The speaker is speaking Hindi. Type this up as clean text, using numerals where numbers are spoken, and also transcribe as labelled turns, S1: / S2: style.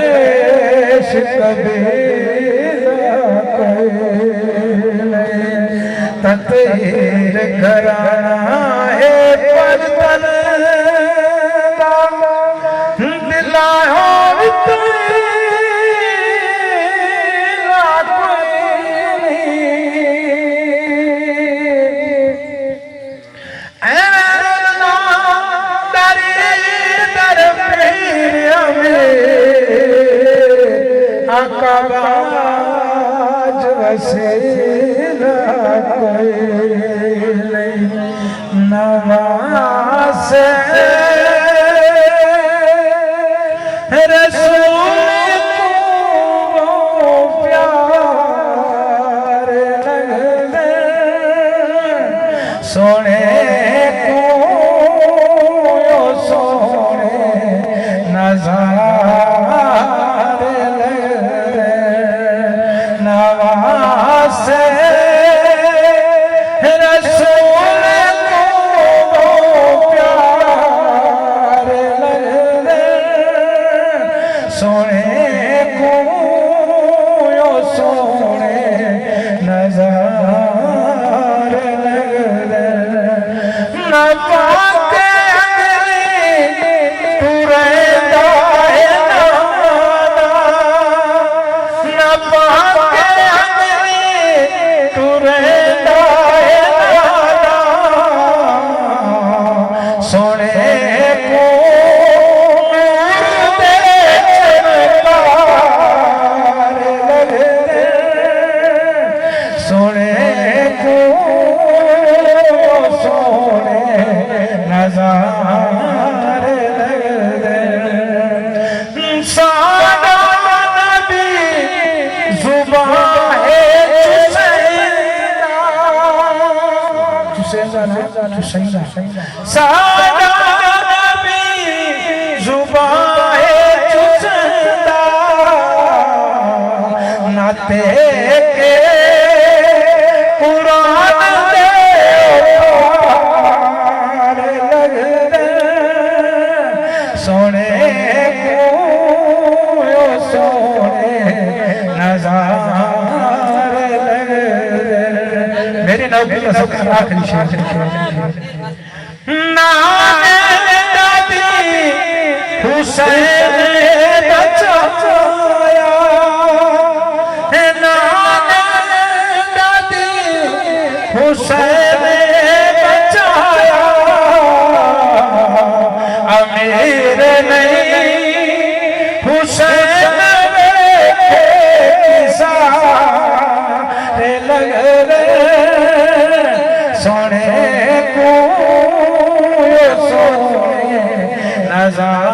S1: ऐश कबीरा ततेर घराना है परतन दिलायो आकाबाज वसेला नवास रसूल को प्यार लगदे सोने को सोने नज़ारे नवासे रसूल को प्यार लगदे सोने को सोने नज़ारे लगदे न पाके सादा नबी जुबान है चुसंदा नाते के कुरान दे पार लगदे सोने को सोने नज़ारे लगदे मेरी नौकरी का सबसे आखिरी शेर हुसैन बचाया दादी हुसैन बचाया अमीर नहीं हुसैन सारे लग सोने को सोने नज़ारे